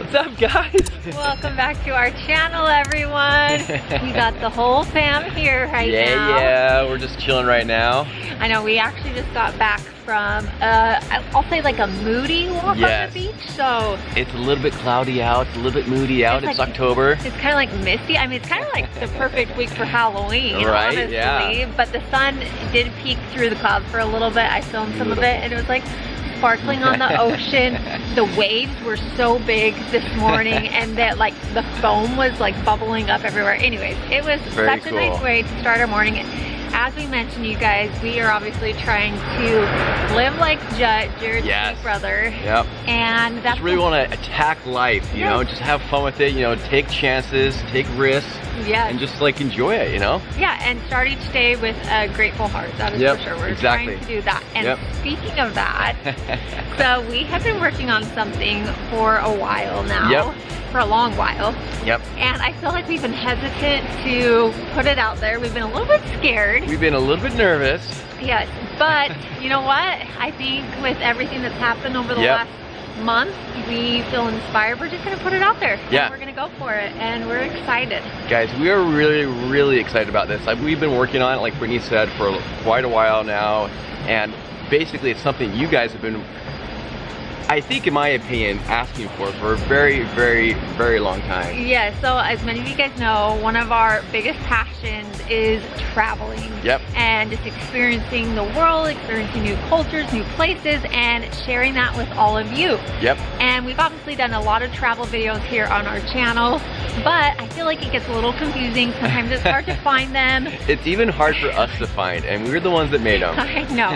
What's up, guys? Welcome back to our channel, everyone. We got the whole fam here right now. Yeah, we're just chilling right now. I know, we actually just got back from, I'll say like a moody walk on the beach, so. It's a little bit cloudy out, it's a little bit moody out, it's like, October. It's kind of like misty. I mean, it's kind of like the perfect week for Halloween, right? Honestly. Yeah. But the sun did peek through the clouds for a little bit. I filmed some of it, and it was like sparkling on the ocean. The waves were so big this morning, and that like the foam was like bubbling up everywhere. Anyways, it was such a nice way to start our morning. As we mentioned, you guys, we are obviously trying to live like Jared's big brother. Yep. And that's just really want to attack life, you know, just have fun with it, you know, take chances, take risks. Yes. And just like enjoy it, you know? Yeah, and start each day with a grateful heart. That is for sure. We're trying to do that. And speaking of that, so we have been working on something for a while now. For a long while. And I feel like we've been hesitant to put it out there. We've been a little bit scared. We've been a little bit nervous. Yes, but you know what? I think with everything that's happened over the last month, we feel inspired. We're just gonna put it out there. And we're gonna go for it, and we're excited. Guys, we are really, really excited about this. We've been working on it, like Brittany said, for quite a while now, and basically it's something you guys have been, I think in my opinion, asking for a very, very, very long time. Yeah, so as many of you guys know, one of our biggest passions is traveling. And just experiencing the world, experiencing new cultures, new places, and sharing that with all of you. And we've obviously done a lot of travel videos here on our channel, but I feel like it gets a little confusing. Sometimes it's hard to find them. It's even hard for us to find, and we're the ones that made them. I know.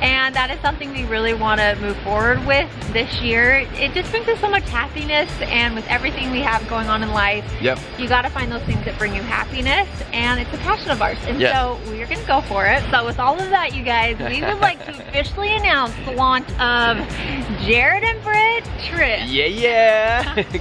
And that is something we really want to move forward with this year. It just brings us so much happiness, and with everything we have going on in life, you got to find those things that bring you happiness, and it's a passion of ours, and so we're gonna go for it. So with all of that, you guys, we would like to officially announce the launch of Jared and Britt trip.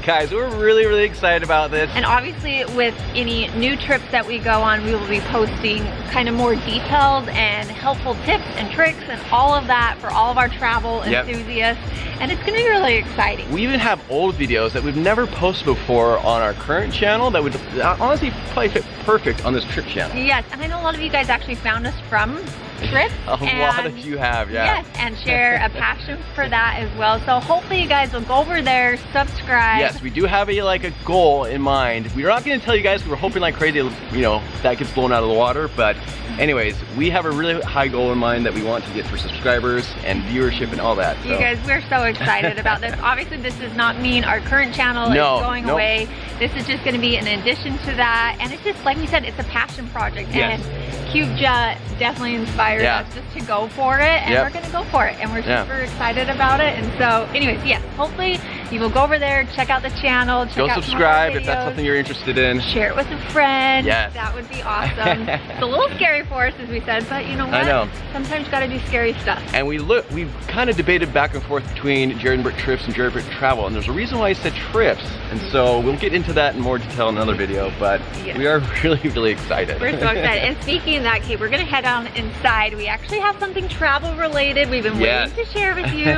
Guys, we're really, really excited about this. And obviously with any new trips that we go on, we will be posting kind of more detailed and helpful tips and tricks and all of that for all of our travel enthusiasts. And it's gonna be really exciting. We even have old videos that we've never posted before on our current channel that would honestly probably fit perfect on this trip channel. Yes, and I know a lot of you guys actually found us from trips. A lot of you have, Yes, and share a passion for that as well. So hopefully you guys will go over there, subscribe. Yes, we do have a goal in mind. We're not going to tell you guys, we're hoping like crazy, you know, that gets blown out of the water, but anyways, we have a really high goal in mind that we want to get for subscribers and viewership and all that. So. You guys, we're so excited about this. Obviously, this does not mean our current channel is going away. This is just going to be an addition to that, and it's just, like we said, it's a passion project. And CubeJet definitely inspired us just to go for it, and we're going to go for it, and we're super excited about it. And so, anyways, hopefully you will go over there, check out the channel, go subscribe if that's something you're interested in. Share it with a friend. That would be awesome. It's a little scary for us, as we said, but you know what? I know. Sometimes you got to do scary stuff. And we've kind of debated back and forth between Jared and Britt trips and Jared and Britt travel, and there's a reason why I said trips, and so we'll get into that in more detail in another video, but we are really, really excited. We're so excited. And speaking of that, Kate, we're going to head on inside. We actually have something travel related we've been waiting to share with you,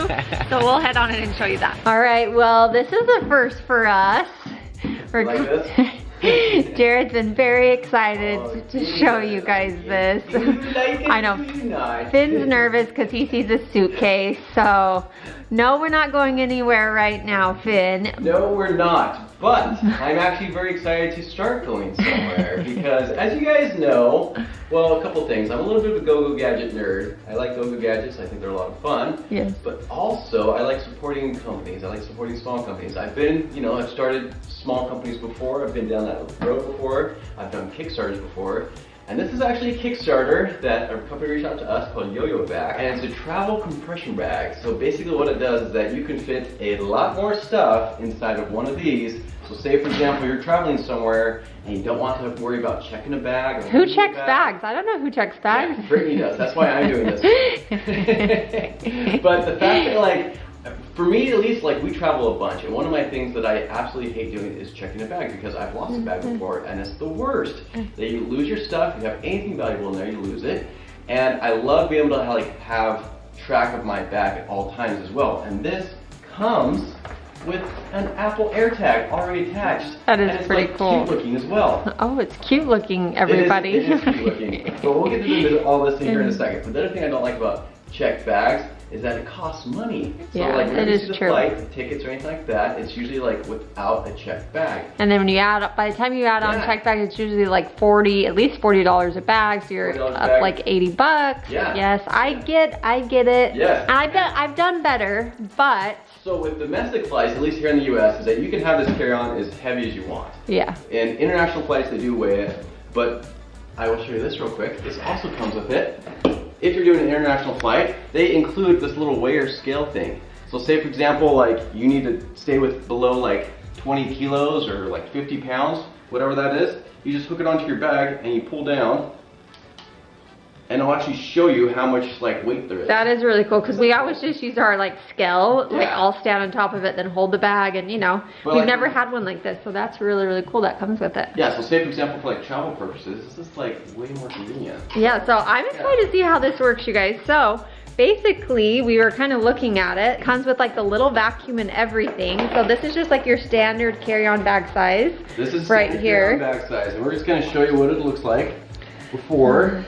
so we'll head on in and show you that. All right, well, this is a first for us. Like this? Jared's been very excited to show you guys this. I know Finn's nervous because he sees a suitcase, so no, we're not going anywhere right now, Finn. No, we're not. But I'm actually very excited to start going somewhere because, as you guys know, well, a couple things. I'm a little bit of a go-go gadget nerd. I like go-go gadgets. I think they're a lot of fun. Yes. But also, I like supporting companies. I like supporting small companies. I've been, you know, I've started small companies before. I've been down that road before. I've done Kickstarters before. And this is actually a Kickstarter that a company reached out to us called Yo-Yo Bag, and it's a travel compression bag. So basically what it does is that you can fit a lot more stuff inside of one of these. So say for example you're traveling somewhere and you don't want to worry about checking a bag. Who checks bags? I don't know who checks bags. Yeah, Brittany does. That's why I'm doing this. But the fact that, like, for me at least, like, we travel a bunch, and one of my things that I absolutely hate doing is checking a bag, because I've lost a bag before, and it's the worst. That you lose your stuff, you have anything valuable in there, you lose it. And I love being able to have track of my bag at all times as well. And this comes with an Apple AirTag already attached. That is and it's pretty like cool. Cute looking as well. Oh, it's cute looking, everybody. It is cute looking. But we'll get into all this in here in a second. But the other thing I don't like about checked bags is that it costs money. So Yeah, like it whenever you is see the true. flight tickets or anything like that, it's usually like without a checked bag. And then when you add up, by the time you add on Yeah. check bag, it's usually like at least $40 a bag. So you're $40 a up bag. like 80 bucks. Yeah. Yes, I get it. Yes. And I've done better, but So with domestic flights, at least here in the US, is that you can have this carry-on as heavy as you want. yeah. In international flights, they do weigh it, but I will show you this real quick. This also comes with it. If you're doing an international flight, they include this little weigher scale thing. So say for example, like you need to stay with below like 20 kilos or like 50 pounds, whatever that is, you just hook it onto your bag and you pull down and it'll actually show you how much like weight there is. That is really cool because we always just use our like scale, like Yeah. I'll stand on top of it, then hold the bag, and Well, we've like- never had one like this, so that's really, really cool that comes with it. Yeah, so say for example for like travel purposes, this is like way more convenient. Yeah, so I'm excited to see how this works, you guys. So basically, we were kind of looking at it. Comes with like the little vacuum and everything. So this is just like your standard carry-on bag size. This is right standard here. carry-on bag size, and we're just gonna show you what it looks like before.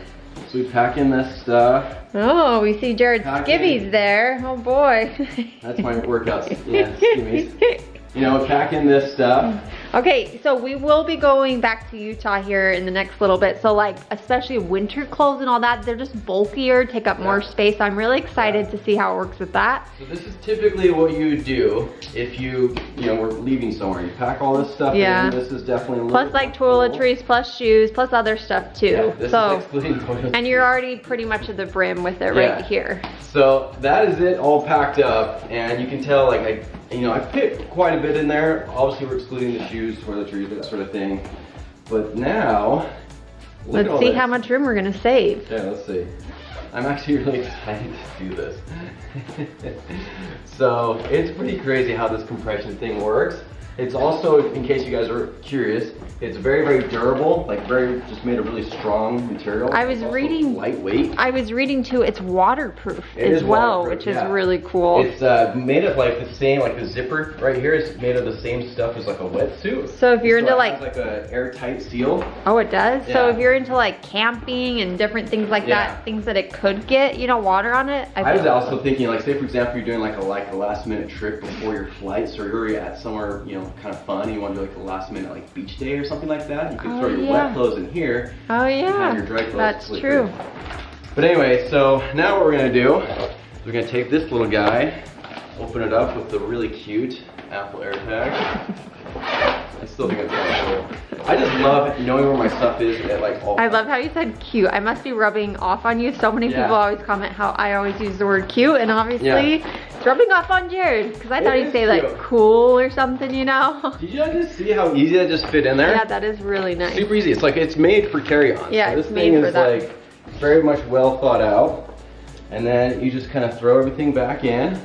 So we pack in this stuff. Oh, we see Jared's Pack in. skivvies there. Oh boy. That's my workouts. Yeah, skimmies. You know, pack in this stuff. Okay, so we will be going back to Utah here in the next little bit. So like, especially winter clothes and all that, they're just bulkier, take up more space. I'm really excited to see how it works with that. So this is typically what you would do if you were leaving somewhere. You pack all this stuff Yeah. in. This is definitely a little Plus bit like more toiletries, plus shoes, plus other stuff too. Yeah, this So, is excluding toiletries. and you're already pretty much at the brim with it Yeah. right here. So that is it all packed up, and you can tell like I picked quite a bit in there. Obviously we're excluding the shoes, toiletries, that sort of thing. But now, look at Let's all see this. how much room we're gonna save. Yeah, let's see. I'm actually really excited to do this. So it's pretty crazy how this compression thing works. It's also, in case you guys are curious, it's very, very durable, like just made of really strong material. I was It's also reading- lightweight. I was reading too, it's waterproof It as is well, waterproof, which is yeah. really cool. It's made of like the same, like the zipper right here is made of the same stuff as like a wetsuit. So if you're into it like, has like a airtight seal. oh it does? So Yeah. if you're into like camping and different things like Yeah. that, things that it could get, water on it. I was feel- also thinking, like, say for example, you're doing like a last minute trip before your flight, so you're at somewhere, kind of fun. You want to do like a last minute like beach day or something like that. You can Oh, throw your yeah. wet clothes in here. Oh and yeah, have your dry clothes that's slip true. in. But anyway, so now what we're gonna do is we're gonna take this little guy, open it up with the really cute Apple AirTag. I still think it's kind of cool. I just love knowing where my stuff is at like all I times. love how you said cute. I must be rubbing off on you. So many Yeah. people always comment how I always use the word cute, and obviously it's rubbing off on Jared because I It thought he'd is say like cute. cool or something, Did you guys just see how easy that just fit in there? Yeah, that is really nice. Super easy. It's like it's made for carry-on. Yeah, so this it's thing made for is that. like very much well thought out. And then you just kind of throw everything back in.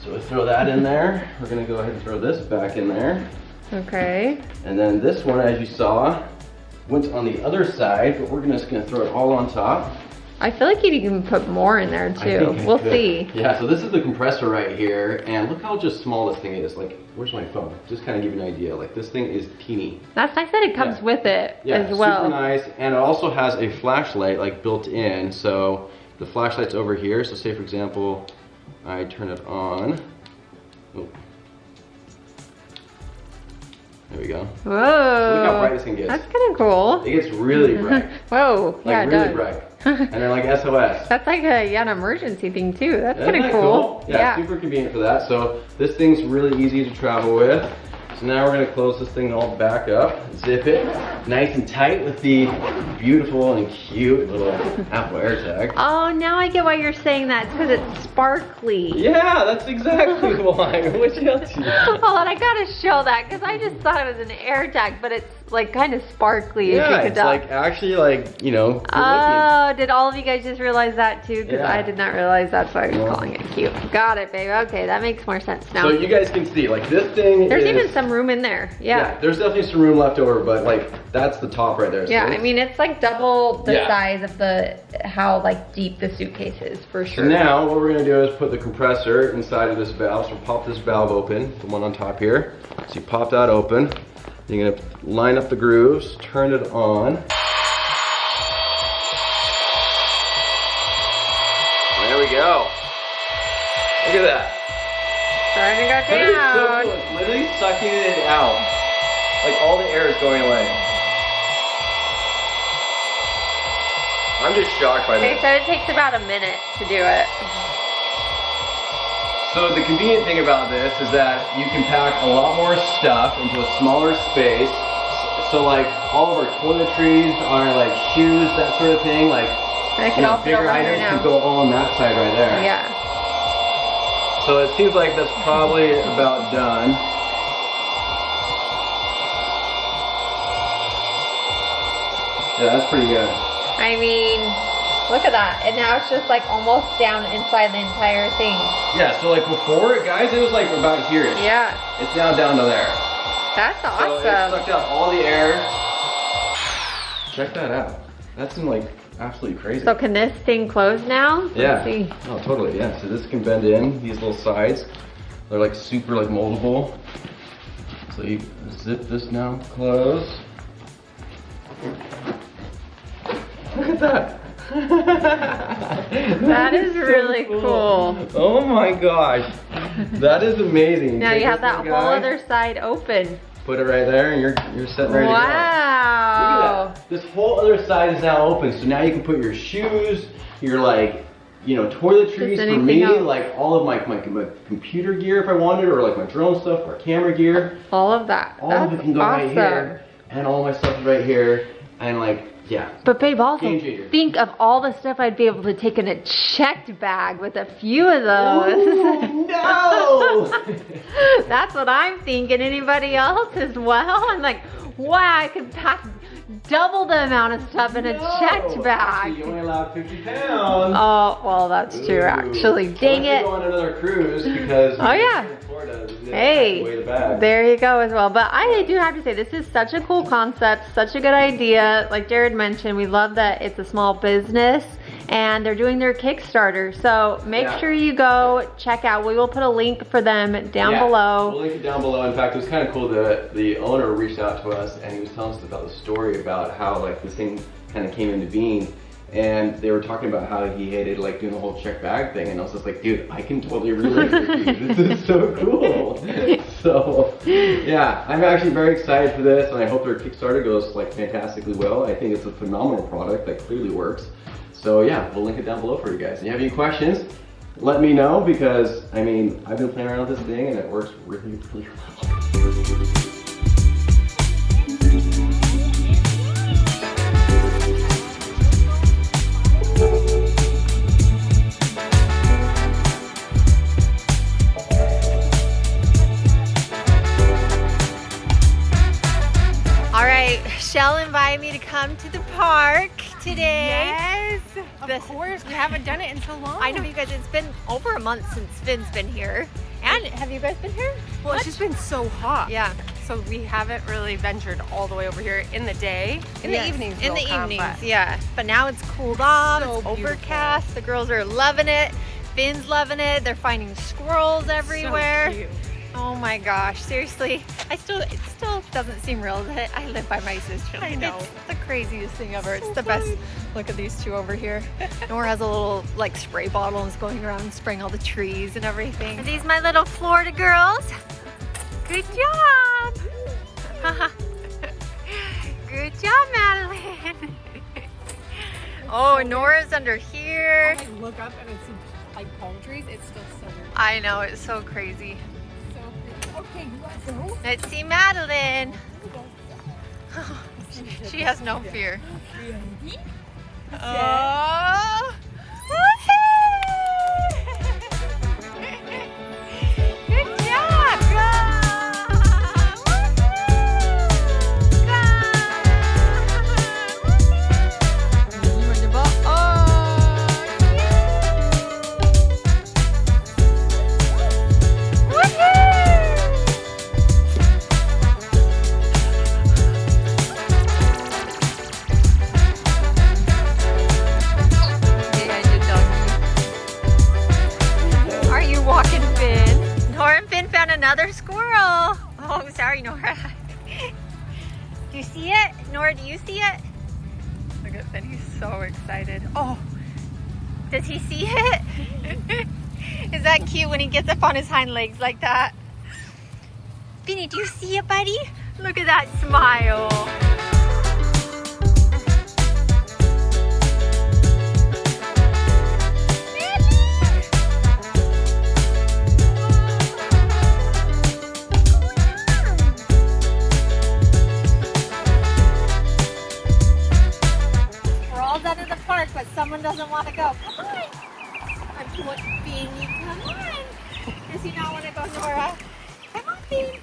So we throw that in there. We're gonna go ahead and throw this back in there. Okay. And then this one, as you saw, went on the other side, but we're just gonna throw it all on top. I feel like you can put more in there I too. think I We'll could. see. Yeah, so this is the compressor right here, and look how just small this thing is. Like, where's my phone? Just kind of give you an idea. Like, this thing is teeny. That's nice that it comes Yeah. with it Yeah, as well. super nice, and it also has a flashlight like built in. So the flashlight's over here. So say for example, I turn it on. Oh. There we go. Whoa. Look how bright this thing gets. That's kind of cool. It gets really bright, Whoa. like yeah, it really does. bright, and then like SOS. That's like an emergency thing too. That's Isn't kind of that cool. Yeah, super convenient for that. So this thing's really easy to travel with. So now we're gonna close this thing all back up, zip it nice and tight with the beautiful and cute little Apple AirTag. Oh, now I get why you're saying that. It's because it's sparkly. Yeah, that's exactly why. What you up to? Hold on, I gotta show that because I just thought it was an AirTag, but it's like kind of sparkly if you Yeah, could it's tell. like actually like, good looking. Oh, did all of you guys just realize that too? Because Yeah. I did not realize that's why I was Yeah. calling it cute. Got it, babe. Okay, that makes more sense now. So you guys can see, like this thing There's is even some some room in there. Yeah. There's definitely some room left over, but like that's the top right there. So yeah, I mean it's like double the Yeah. size of how like deep the suitcase is for sure. So now what we're gonna do is put the compressor inside of this valve. So pop this valve open, the one on top here. So you pop that open. You're gonna line up the grooves, turn it on. There we go. Look at that. Starting to go That is so down. cool. It's literally sucking it out. Like all the air is going away. I'm just shocked by They this. said it takes about a minute to do it. So the convenient thing about this is that you can pack a lot more stuff into a smaller space. So like all of our toiletries, our like shoes, that sort of thing, like I can all fit bigger over here items can now. go all on that side right there. Yeah. So it seems like that's probably about done. Yeah, that's pretty good. I mean, look at that. And now it's just like almost down inside the entire thing. Yeah, so like before, guys, it was like about here. Yeah. It's now down to there. That's So it awesome. sucked out all the air. Check that out. That's like absolutely crazy. So can this thing close now? Yeah. Let's see. Oh, totally. Yeah. So this can bend in these little sides. They're like super like moldable. So you zip this now, close. Look at that. That is really cool. Oh my gosh. That is amazing. Now Take you have this that little whole guy, other side open. Put it right there and you're set ready to go. Wow. Look at that. This whole other side is now open, so now you can put your shoes, your like, you know, toiletries Just for me, anything else. like all of my computer gear if I wanted, or like my drone stuff, or camera gear. All of that. All That's of it can go awesome. right here, and all my stuff is right here, and like, yeah. But babe, also Game changer. think of all the stuff I'd be able to take in a checked bag with a few of those. Ooh, no! That's what I'm thinking. Anybody else as well? I'm like, wow, I could pack double the amount of stuff in a checked No. bag. You only allowed 50 pounds. Oh, well, that's true, Ooh. actually. Dang Unless it. you go on another cruise because Oh, yeah. in Florida, you know, Hey, pack away the bag. there you go as well. But I do have to say, this is such a cool concept, such a good idea. Like Jared mentioned, we love that it's a small business and they're doing their Kickstarter. So make Yeah. sure you go check out. We will put a link for them down Yeah, below. We'll link it down below. In fact, it was kind of cool that the owner reached out to us and he was telling us about the story about how like this thing kind of came into being. And they were talking about how he hated like doing the whole check bag thing, and I was just like, dude, I can totally relate with you. This is so cool. So yeah, I'm actually very excited for this, and I hope their Kickstarter goes like fantastically well. I think it's a phenomenal product that clearly works. So yeah, we'll link it down below for you guys. If you have any questions, let me know, because I mean, I've been playing around with this thing and it works really, really well. Shell invited me to come to the park today. Yes, of course. We haven't done it in so long. I know, you guys, it's been over a month since Finn's been here. And have you guys been here? Well, it's just been so hot. Yeah. So we haven't really ventured all the way over here in the day. In Yes, the evenings. In we'll the come, evenings, but yeah. But now it's cooled off, So it's beautiful. overcast. The girls are loving it. Finn's loving it. They're finding squirrels everywhere. So cute. Oh my gosh, seriously. It still doesn't seem real that I live by my sister. I know. It's the craziest thing ever. It's So the best. funny. Look at these two over here. Nora has a little like spray bottle and is going around spraying all the trees and everything. Are these my little Florida girls? Good job. Good job, Madeline. Oh, Nora's under here. I look up and it's like palm trees. It's still so weird. I know, it's so crazy. So pretty. Okay, you want to go? Let's see Madeline. She has no fear. Oh! Good job, girl! You on your butt? Sorry, Nora. Do you see it? Nora, do you see it? Look at Finn, he's so excited. Oh, does he see it? Is that cute when he gets up on his hind legs like that? Finny, do you see it, buddy? Look at that smile. We're all done in the park, but someone doesn't want to go. Come on. I'm putting Finny. Come on. Does he not want to go, Nora? Come on, Finny.